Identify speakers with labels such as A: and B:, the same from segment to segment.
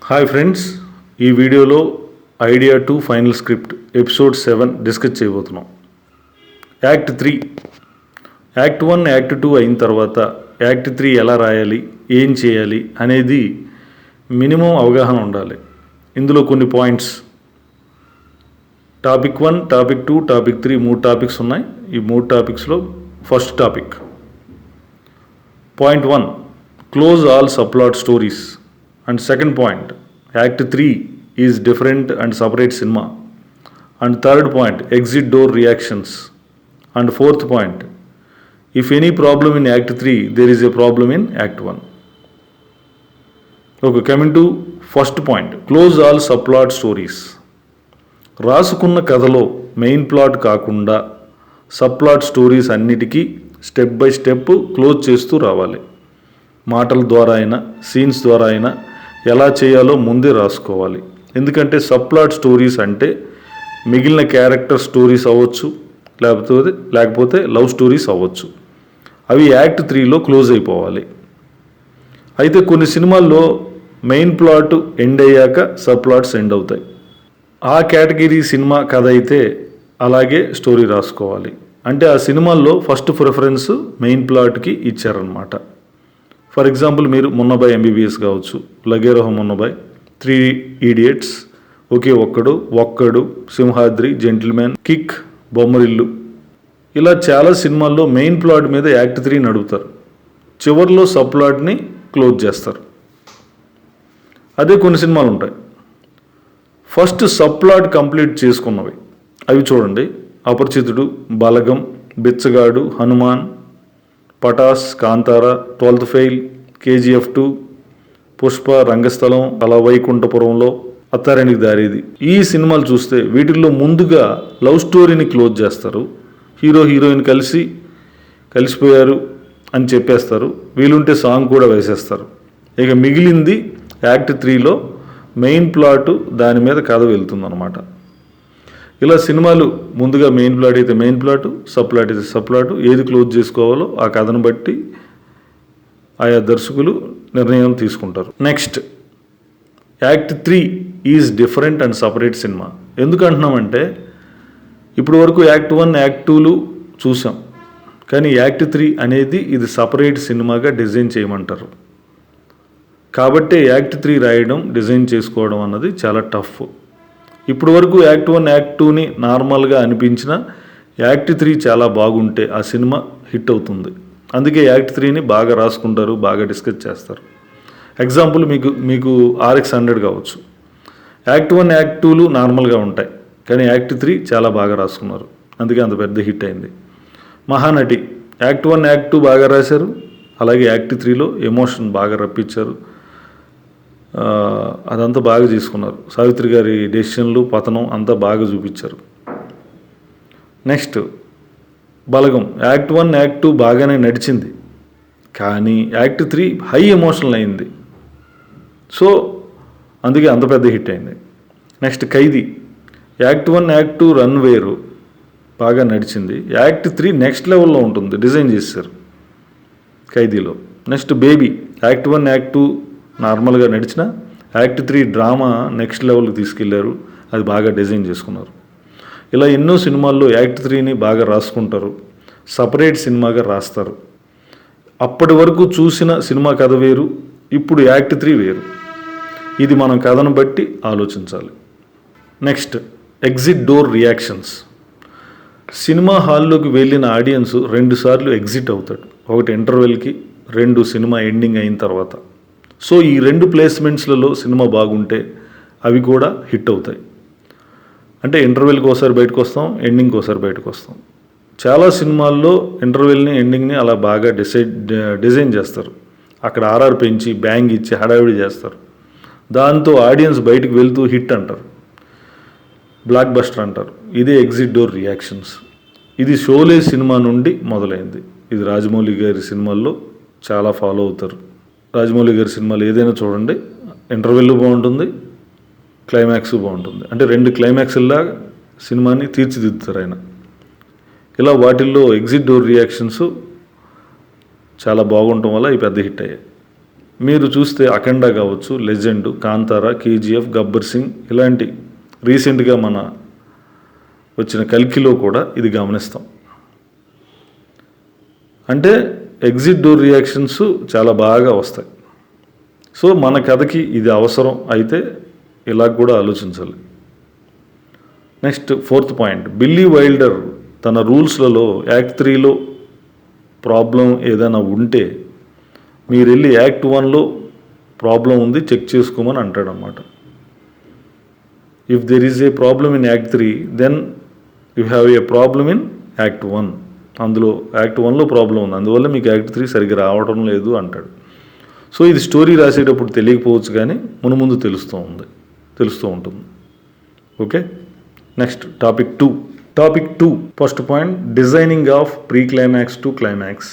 A: Hi friends, ఈ వీడియోలో idea 2 final script episode 7 discuss చేయబోతున్నాం. యాక్ట్ 3, యాక్ట్ 1, యాక్ట్ 2 అయిన తర్వాత యాక్ట్ 3 ఎలా రాయాలి, ఏం చేయాలి అనేది మినిమం అవగాహన ఉండాలి. ఇందులో కొన్ని points, topic 1, topic 2, topic 3 3 topics ఉన్నాయి. ఈ 3 టాపిక్స్లో first topic point 1, close all subplot stories. And second point, Act 3 is different and separate cinema. And third point, exit door reactions. And fourth point, if any problem in Act 3, there is a problem in Act 1. Okay, coming to first point, close all subplot stories. రాసుకున్న కథలో main plot కాకుండా subplot stories అన్నిటికీ step by step close చేస్తూ రావాలి. మాటల ద్వారా అయినా scenes ద్వారా అయినా ఎలా చేయాలో ముందే రాసుకోవాలి. ఎందుకంటే సబ్ప్లాట్ స్టోరీస్ అంటే మిగిలిన క్యారెక్టర్ స్టోరీస్ అవ్వచ్చు, లేకపోతే లవ్ స్టోరీస్ అవ్వచ్చు. అవి యాక్ట్ 3లో క్లోజ్ అయిపోవాలి. అయితే కొన్ని సినిమాల్లో మెయిన్ ప్లాట్ ఎండ్ అయ్యాక సబ్ ప్లాట్స్ ఎండ్ అవుతాయి. ఆ కేటగిరీ సినిమా కథ అయితే అలాగే స్టోరీ రాసుకోవాలి. అంటే ఆ సినిమాల్లో ఫస్ట్ ప్రిఫరెన్స్ మెయిన్ ప్లాట్కి ఇచ్చారనమాట. ఫర్ ఎగ్జాంపుల్, మీరు మున్నబాయ్ ఎంబీబీఎస్ కావచ్చు, లగేరోహం మున్నబాయ్, 3 ఇడియట్స్, ఒకే ఒక్కడు, సింహాద్రి, జెంటిల్మెన్, కిక్, బొమ్మరిల్లు, ఇలా చాలా సినిమాల్లో మెయిన్ ప్లాట్ మీద యాక్ట్ 3 నడుపుతారు. చివరిలో సబ్ ప్లాట్ని క్లోజ్ చేస్తారు. అదే కొన్ని సినిమాలు ఉంటాయి, ఫస్ట్ సబ్ ప్లాట్ కంప్లీట్ చేసుకున్నవి. అవి చూడండి: Aparichitudu, Balagam, Bichagadu, Hanuman, Pataas, Kantara, 12th fail, KGF 2, Pushpa, Rangasthalam, Ala Vaikunthapurramuloo, అత్తారానికి దారేది. ఈ సినిమాలు చూస్తే వీటిల్లో ముందుగా లవ్ స్టోరీని క్లోజ్ చేస్తారు. హీరో హీరోయిన్ కలిసిపోయారు అని చెప్పేస్తారు. వీలుంటే సాంగ్ కూడా వేసేస్తారు. ఇక మిగిలింది యాక్ట్ 3లో మెయిన్ ప్లాటు, దాని మీద కథ వెళ్తుందన్నమాట. ఇలా సినిమాలు ముందుగా మెయిన్ ప్లాట్ అయితే మెయిన్ ప్లాటు, సబ్ ప్లాట్ అయితే సబ్ ప్లాటు, ఏది క్లోజ్ చేసుకోవాలో ఆ కథను బట్టి ఆయా దర్శకులు నిర్ణయం తీసుకుంటారు. Next, act 3 is different and separate cinema. ఎందుకు అంటున్నామంటే, ఇప్పుడు వరకు యాక్ట్ 1, యాక్ట్ 2లు చూసాం, కానీ యాక్ట్ 3 అనేది ఇది సపరేట్ సినిమాగా డిజైన్ చేయమంటారు. కాబట్టి యాక్ట్ 3 రాయడం, డిజైన్ చేసుకోవడం అన్నది చాలా టఫ్. ఇప్పుడు వరకు యాక్ట్ 1, యాక్ట్ 2ని నార్మల్గా అనిపించిన యాక్ట్ 3 చాలా బాగుంటే ఆ సినిమా హిట్ అవుతుంది. అందుకే యాక్ట్ 3ని బాగా రాసుకుంటారు, బాగా డిస్కస్ చేస్తారు. ఎగ్జాంపుల్, మీకు RX 100 కావచ్చు. యాక్ట్ 1, యాక్ట్ 2లు నార్మల్గా ఉంటాయి, కానీ యాక్ట్ 3 చాలా బాగా రాసుకున్నారు. అందుకే అంత పెద్ద హిట్ అయింది. మహానటి, యాక్ట్ 1, యాక్ట్ 2 బాగా రాశారు, అలాగే యాక్ట్ 3లో ఎమోషన్ బాగా రప్పించారు. అదంతా బాగా తీసుకున్నారు. సావిత్రి గారి డెసిషన్లు, పతనం అంతా బాగా చూపించారు. నెక్స్ట్, బలగం, యాక్ట్ 1, యాక్ట్ 2 బాగానే నడిచింది, కానీ యాక్ట్ 3 హై ఎమోషనల్ అయింది. సో అందుకే అంత పెద్ద హిట్ అయింది. నెక్స్ట్, ఖైదీ, యాక్ట్ 1, యాక్ట్ 2 రన్ వేరు, బాగా నడిచింది. యాక్ట్ 3 నెక్స్ట్ లెవెల్లో ఉంటుంది, డిజైన్ చేశారు ఖైదీలో. నెక్స్ట్, బేబీ, యాక్ట్ 1, యాక్ట్ 2 నార్మల్గా నడిచిన యాక్ట్ 3 డ్రామా నెక్స్ట్ లెవెల్కి తీసుకెళ్లారు, అది బాగా డిజైన్ చేసుకున్నారు. ఇలా ఎన్నో సినిమాల్లో యాక్ట్ 3ని బాగా రాసుకుంటారు, సపరేట్ సినిమాగా రాస్తారు. అప్పటి వరకు చూసిన సినిమా కథ వేరు, ఇప్పుడు యాక్ట్ 3 వేరు. ఇది మనం కథను బట్టి ఆలోచించాలి. Next, exit door reactions. Cinema హాల్లోకి వెళ్ళిన ఆడియన్స్ 2 సార్లు ఎగ్జిట్ అవుతాడు. ఒకటి ఇంటర్వెల్కి, 2 సినిమా ఎండింగ్ అయిన తర్వాత. సో ఈ 2 ప్లేస్మెంట్స్లలో సినిమా బాగుంటే అవి కూడా హిట్ అవుతాయి. అంటే ఇంటర్వెల్కి ఒకసారి బయటకు వస్తాం, ఎండింగ్కి ఒకసారి బయటకు వస్తాం. చాలా సినిమాల్లో ఇంటర్వెల్ని, ఎండింగ్ని అలా బాగా డిజైన్ చేస్తారు. అక్కడ RR పెంచి, బ్యాంగ్ ఇచ్చి హడావిడి చేస్తారు. దాంతో ఆడియన్స్ బయటకు వెళ్తూ హిట్ అంటారు, బ్లాక్ బస్టర్ అంటారు. ఇదే ఎగ్జిట్ డోర్ రియాక్షన్స్. ఇది షోలే సినిమా నుండి మొదలైంది. ఇది రాజమౌళి గారి సినిమాల్లో చాలా ఫాలో అవుతారు. రాజమౌళి గారి సినిమాలు ఏదైనా చూడండి, ఇంటర్వెల్ బాగుంటుంది, క్లైమాక్స్ బాగుంటుంది. అంటే 2 క్లైమాక్స్లా సినిమాని తీర్చిదిద్దుతారు ఆయన. ఇలా వాటిల్లో ఎగ్జిట్ డోర్ రియాక్షన్స్ చాలా బాగుండటం వల్ల ఈ పెద్ద హిట్ అయ్యాయి. మీరు చూస్తే అఖండ కావచ్చు, లెజెండ్, కాంతారా, కేజీఎఫ్, గబ్బర్ సింగ్ ఇలాంటి రీసెంట్గా మన వచ్చిన కల్కిలో కూడా ఇది గమనిస్తాం. అంటే ఎగ్జిట్ డోర్ రియాక్షన్స్ చాలా బాగా వస్తాయి. సో మన కథకి ఇది అవసరం అయితే ఇలా కూడా ఆలోచించాలి. Next 4th point, Billy wilder తన రూల్స్లలో యాక్ట్ 3లో ప్రాబ్లం ఏదైనా ఉంటే మీరు వెళ్ళి యాక్ట్ 1లో ప్రాబ్లం ఉంది చెక్ చేసుకోమని అంటాడనమాట. If there is a problem in act 3 then you have a problem in act 1. అందులో యాక్ట్ 1లో ప్రాబ్లం ఉంది, అందువల్ల మీకు యాక్ట్ 3 సరిగ్గా రావడం లేదు అంటాడు. సో ఇది స్టోరీ రాసేటప్పుడు తెలియకపోవచ్చు కానీ ముందు తెలుస్తూ ఉంటుంది. Okay, next topic 2. First point, designing of pre climax to climax.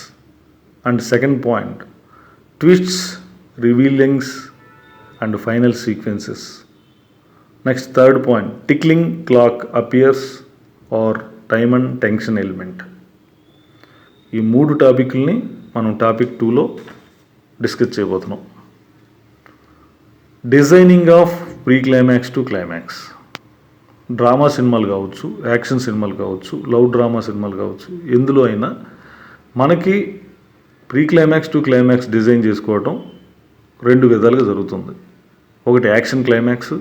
A: And second point, twists, revealings and final sequences. Next third point, tickling clock appears or time and tension element. ఈ 3 టాపిక్లని మనం topic 2లో discuss చేయబోతున్నాం. Designing of pre climax to climax. Drama సినిమాలు కావచ్చు, action సినిమాలు కావచ్చు, love drama సినిమాలు కావచ్చు, ఎందులో అయినా మనకి pre climax to climax design చేసుకోవటం 2 విధాలుగా జరుగుతుంది. ఒకటి action climax,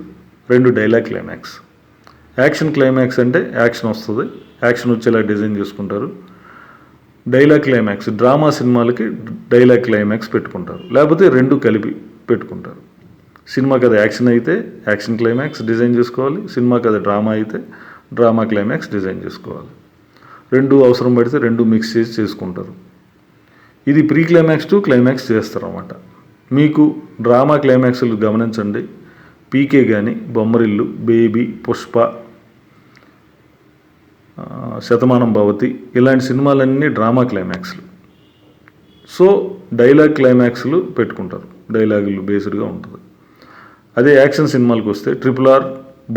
A: 2 dialogue climax. Action climax అంటే యాక్షన్ వస్తుంది, యాక్షన్ వచ్చేలా డిజైన్ చేసుకుంటారు. డైలాగ్ క్లైమాక్స్ డ్రామా సినిమాలకి డైలాగ్ క్లైమాక్స్ పెట్టుకుంటారు, లేకపోతే 2 కలిపి పెట్టుకుంటారు. సినిమా కథ యాక్షన్ అయితే యాక్షన్ క్లైమాక్స్ డిజైన్ చేసుకోవాలి, సినిమా కథ డ్రామా అయితే డ్రామా క్లైమాక్స్ డిజైన్ చేసుకోవాలి. 2 అవసరం పడితే 2 మిక్స్ చేసి చేసుకుంటారు. ఇది ప్రీ క్లైమాక్స్ టు క్లైమాక్స్ చేస్తారన్నమాట. మీకు డ్రామా క్లైమాక్స్లు గమనించండి, పీకే కానీ, బొమ్మరిల్లు, బేబీ, పుష్ప, శతమానం భవతి ఇలాంటి సినిమాలన్నీ డ్రామా క్లైమాక్స్లు. సో డైలాగ్ క్లైమాక్స్లు పెట్టుకుంటారు, డైలాగులు బేస్డ్గా ఉంటుంది. అదే యాక్షన్ సినిమాలకు వస్తే RRR,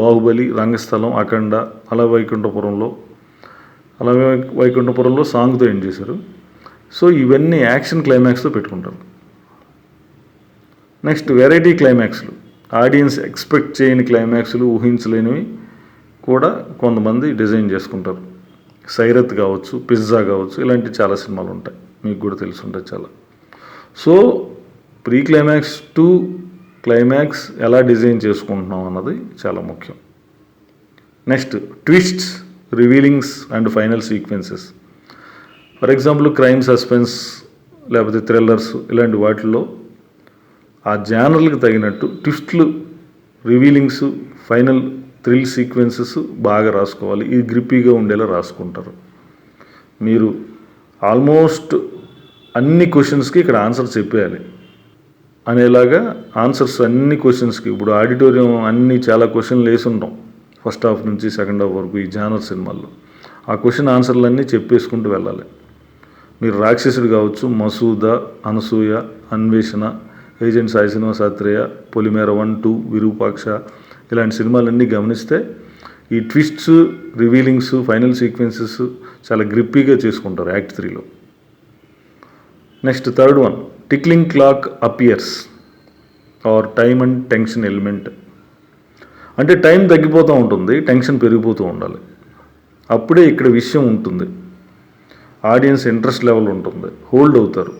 A: బాహుబలి, రంగస్థలం, అఖండ, అల వైకుంఠపురంలో సాంగ్తో ఎండ్ చేశారు. సో ఇవన్నీ యాక్షన్ క్లైమాక్స్తో పెట్టుకుంటారు. నెక్స్ట్ వెరైటీ క్లైమాక్స్లు, ఆడియన్స్ ఎక్స్పెక్ట్ చేయని క్లైమాక్స్లు, ఊహించలేనివి కూడా కొంతమంది డిజైన్ చేసుకుంటారు. సైరత్ కావచ్చు, పిజ్జా కావచ్చు, ఇలాంటి చాలా సినిమాలు ఉంటాయి, మీకు కూడా తెలిసి ఉంటాయి చాలా. So pre climax to climax ఎలా డిజైన్ చేసుకుంటున్నాం అన్నది చాలా ముఖ్యం. Next twists, revealings and final sequences. For example crime suspense లేకపోతే థ్రిల్లర్స్ ఇలాంటి వాటిల్లో ఆ జానర్లకు తగినట్టు ట్విస్ట్లు, రివీలింగ్స్, ఫైనల్ థ్రిల్ సీక్వెన్సెస్ బాగా రాసుకోవాలి. ఇది గ్రిప్పీగా ఉండేలా రాసుకుంటారు. మీరు ఆల్మోస్ట్ అన్ని క్వశ్చన్స్కి ఇక్కడ ఆన్సర్ చెప్పేయాలి అనేలాగా ఆన్సర్స్ అన్ని క్వశ్చన్స్కి. ఇప్పుడు ఆడిటోరియం అన్ని చాలా క్వశ్చన్లు వేసి ఉంటాం ఫస్ట్ హాఫ్ నుంచి సెకండ్ హాఫ్ వరకు ఈ జానర్ సినిమాల్లో. ఆ క్వశ్చన్ ఆన్సర్లన్నీ చెప్పేసుకుంటూ వెళ్ళాలి. మీరు రాక్షసుడు కావచ్చు, మసూద, అనసూయ, అన్వేషణ, ఏజెంట్ సాయి శ్రీనివాస్ ఆత్రేయ, పొలిమేర 1, 2, విరూపాక్ష ఇలాంటి సినిమాలన్నీ గమనిస్తే ఈ ట్విస్ట్స్, రివీలింగ్స్, ఫైనల్ సీక్వెన్సెస్ చాలా గ్రిప్పీగా చేసుకుంటారు యాక్ట్ 3లో. Next third one, tickling clock appears or time and tension element. అంటే టైం తగ్గిపోతూ ఉంటుంది, టెన్షన్ పెరిగిపోతూ ఉండాలి. అప్పుడే ఇక్కడ విషయం ఉంటుంది, ఆడియన్స్ ఇంట్రెస్ట్ లెవెల్ ఉంటుంది, హోల్డ్ అవుతారు.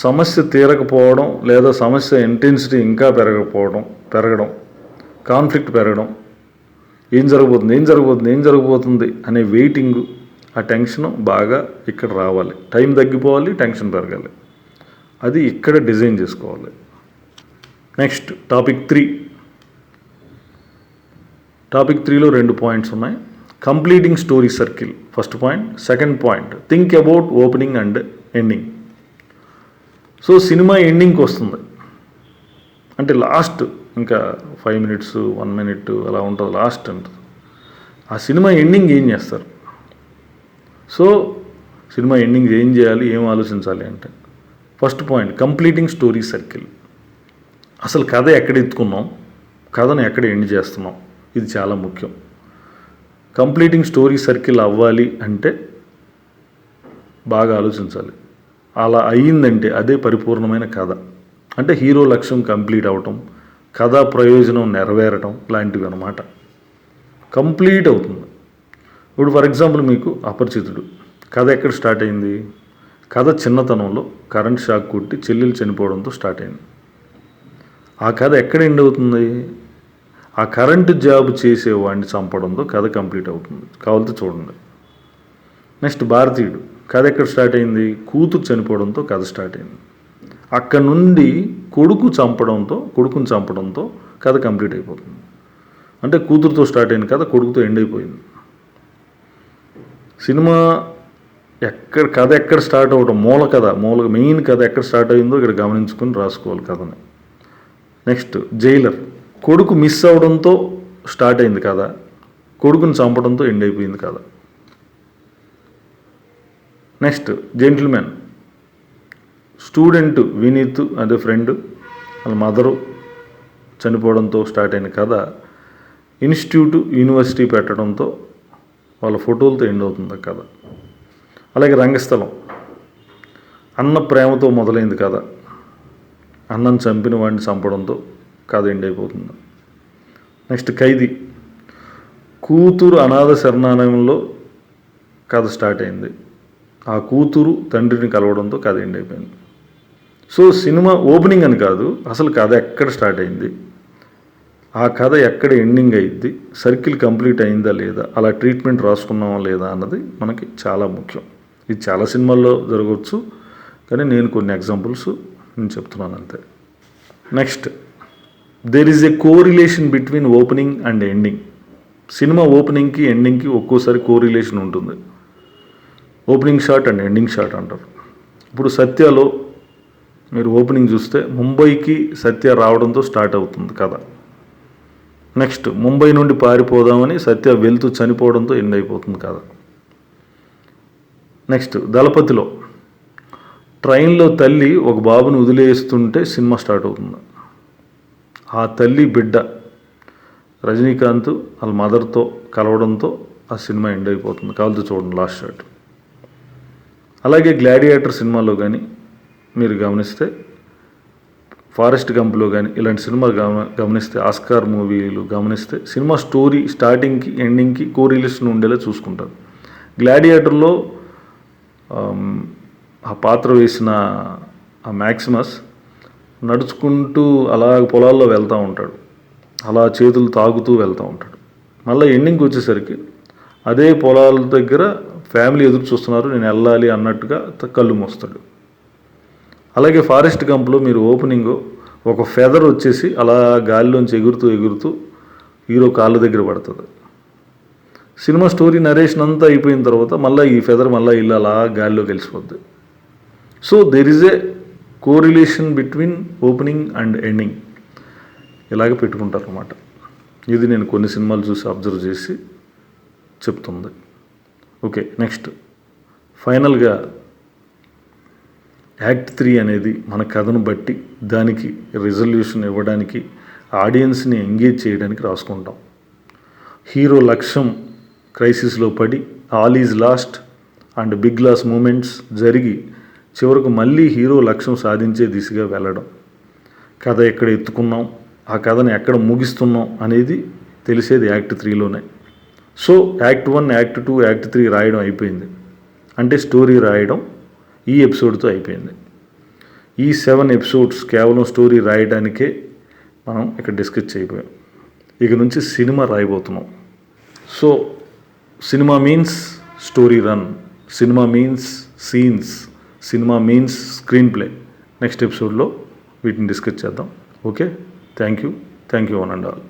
A: సమస్య తీరకపోవడం లేదా సమస్య ఇంటెన్సిటీ ఇంకా పెరగడం, కాన్ఫ్లిక్ట్ పెరగడం, ఏం జరగబోతుంది అనే వెయిటింగ్, ఆ టెన్షన్ బాగా ఇక్కడ రావాలి. టైం తగ్గిపోవాలి, టెన్షన్ పెరగాలి. అది ఇక్కడ డిజైన్ చేసుకోవాలి. Next topic 3. టాపిక్ 3లో 2 పాయింట్స్ ఉన్నాయి. Completing story circle first point. Second point, think about opening and ending. So cinema ఎండింగ్కి వస్తుంది అంటే లాస్ట్ ఇంకా 5 minutes 1 minute అలా ఉంటుంది, లాస్ట్ ఉంటుంది. ఆ సినిమా ఎండింగ్ ఏం చేస్తారు? సో సినిమా ఎండింగ్ ఏం చేయాలి, ఏం ఆలోచించాలి అంటే first point, completing story circle. అసలు కథ ఎక్కడ ఎత్తుకున్నాం, కథను ఎక్కడ ఎండ్ చేస్తున్నాం, ఇది చాలా ముఖ్యం. కంప్లీటింగ్ స్టోరీ సర్కిల్ అవ్వాలి అంటే బాగా ఆలోచించాలి. అలా అయ్యిందంటే అదే పరిపూర్ణమైన కథ. అంటే హీరో లక్ష్యం కంప్లీట్ అవటం, కథా ప్రయోజనం నెరవేరటం లాంటివి అన్నమాట. కంప్లీట్ అవుతుంది. ఇప్పుడు ఫర్ ఎగ్జాంపుల్ మీకు అపరిచితుడు కథ ఎక్కడ స్టార్ట్ అయింది? కథ చిన్నతనంలో కరెంట్ షాక్ కొట్టి చెల్లెలు చనిపోవడంతో స్టార్ట్ అయింది. ఆ కథ ఎక్కడ ఎండ్ అవుతుంది? ఆ కరెంటు జాబ్ చేసేవాడిని చంపడంతో కథ కంప్లీట్ అవుతుంది. కావాలితే చూడండి. నెక్స్ట్ భారతీయుడు కథ ఎక్కడ స్టార్ట్ అయింది? కూతురు చనిపోవడంతో కథ స్టార్ట్ అయింది. అక్కడ నుండి కొడుకుని చంపడంతో కథ కంప్లీట్ అయిపోతుంది. అంటే కూతురుతో స్టార్ట్ అయిన కథ కొడుకుతో ఎండ్ అయిపోయింది. సినిమా కథ ఎక్కడ స్టార్ట్ అవ్వడం, మెయిన్ కథ ఎక్కడ స్టార్ట్ అయిందో ఇక్కడ గమనించుకొని రాసుకోవాలి కథని. నెక్స్ట్ జైలర్ కొడుకు మిస్ అవడంతో స్టార్ట్ అయింది కథ, కొడుకుని చంపడంతో ఎండ్ అయిపోయింది కథ. నెక్స్ట్ జెంటిల్మెన్ స్టూడెంట్ వినీత్ అదే ఫ్రెండ్ వాళ్ళ మదరు చనిపోవడంతో స్టార్ట్ అయిన కథ యూనివర్సిటీ పెట్టడంతో వాళ్ళ ఫోటోలతో ఎండ్ అవుతుంది కథ. అలాగే రంగస్థలం అన్న ప్రేమతో మొదలైంది కథ, అన్నను చంపిన వాడిని చంపడంతో కథ ఎండ్ అయిపోతుంది. నెక్స్ట్ ఖైదీ కూతురు అనాథ శరణాలయంలో కథ స్టార్ట్ అయింది, ఆ కూతురు తండ్రిని కలవడంతో కథ ఎండ్ అయిపోయింది. సో సినిమా ఓపెనింగ్ అని కాదు, అసలు కథ ఎక్కడ స్టార్ట్ అయింది, ఆ కథ ఎక్కడ ఎండింగ్ అయింది, సర్కిల్ కంప్లీట్ అయిందా లేదా, అలా ట్రీట్మెంట్ రాసుకున్నామా లేదా అన్నది మనకి చాలా ముఖ్యం. ఇది చాలా సినిమాల్లో జరగవచ్చు, కానీ నేను కొన్ని ఎగ్జాంపుల్స్ నేను చెప్తున్నాను అంతే. Next there is a correlation between opening and ending. Cinema ఓపెనింగ్కి ఎండింగ్కి ఒక్కోసారి కోరిలేషన్ ఉంటుంది. Opening shot and ending shot అంటారు. ఇప్పుడు సత్యలో మీరు ఓపెనింగ్ చూస్తే ముంబైకి సత్య రావడంతో స్టార్ట్ అవుతుంది కథ. నెక్స్ట్ ముంబై నుండి పారిపోదామని సత్య వెళ్తూ చనిపోవడంతో ఎండ్ అయిపోతుంది కథ. నెక్స్ట్ దళపతిలో ట్రైన్లో తల్లి ఒక బాబుని వదిలేస్తుంటే సినిమా స్టార్ట్ అవుతుంది. ఆ తల్లి బిడ్డ రజనీకాంత్ వాళ్ళ మదర్తో కలవడంతో ఆ సినిమా ఎండ్ అయిపోతుంది. కావాలితో చూడండి లాస్ట్ షాట్. అలాగే గ్లాడియేటర్ సినిమాలో కానీ మీరు గమనిస్తే, ఫారెస్ట్ గంప్లో కానీ ఇలాంటి సినిమాలు గమనిస్తే, ఆస్కార్ మూవీలు గమనిస్తే సినిమా స్టోరీ స్టార్టింగ్కి ఎండింగ్కి కోరిలేషన్ ఉండేలా చూసుకుంటారు. గ్లాడియేటర్లో ఆ పాత్ర వేసిన ఆ మ్యాక్సిమస్ నడుచుకుంటూ అలా పొలాల్లో వెళ్తూ ఉంటాడు, అలా చేతులు తాగుతూ వెళ్తూ ఉంటాడు. మళ్ళీ ఎండింగ్కి వచ్చేసరికి అదే పొలాల దగ్గర ఫ్యామిలీ ఎదురు చూస్తున్నారు, నేను వెళ్ళాలి అన్నట్టుగా కళ్ళు మోస్తాడు. అలాగే ఫారెస్ట్ గంప్లో మీరు ఓపెనింగ్ ఒక ఫెదర్ వచ్చేసి అలా గాలిలోంచి ఎగురుతూ హీరో కాళ్ళ దగ్గర పడుతుంది. సినిమా స్టోరీ నరేషన్ అంతా అయిపోయిన తర్వాత మళ్ళీ ఈ ఫెదర్ ఇల్లు అలా గాలిలో కలిసిపోద్ది. So there is a correlation between opening and ending, ఇలాగ పెట్టుకుంటారు అన్నమాట. ఇది నేను కొన్ని సినిమాలు చూసి అబ్జర్వ్ చేసి చెప్తుంది. ఓకే, నెక్స్ట్ ఫైనల్గా యాక్ట్ 3 అనేది మన కథను బట్టి దానికి రిజల్యూషన్ ఇవ్వడానికి, ఆడియన్స్ని ఎంగేజ్ చేయడానికి రాసుకుంటాం. హీరో లక్ష్యం క్రైసిస్లో పడి all is lost and big loss moments జరిగి చివరకు మళ్ళీ హీరో లక్ష్యం సాధించే దిశగా వెళ్ళడం, కథ ఎక్కడ ఎత్తుకున్నాం, ఆ కథను ఎక్కడ ముగిస్తున్నాం అనేది తెలిసేది యాక్ట్ 3లోనే. సో యాక్ట్ 1, యాక్ట్ 2, యాక్ట్ 3 రాయడం అయిపోయింది. అంటే స్టోరీ రాయడం ఈ ఎపిసోడ్తో అయిపోయింది. ఈ 7 ఎపిసోడ్స్ కేవలం స్టోరీ రాయడానికే మనం ఇక్కడ డిస్కస్ చేయబోయాం. ఇక నుంచి సినిమా రాయబోతున్నాం. So cinema means story run, cinema means scenes, cinema means screenplay. Next ఎపిసోడ్లో వీటిని డిస్కస్ చేద్దాం. Okay, thank you one and all.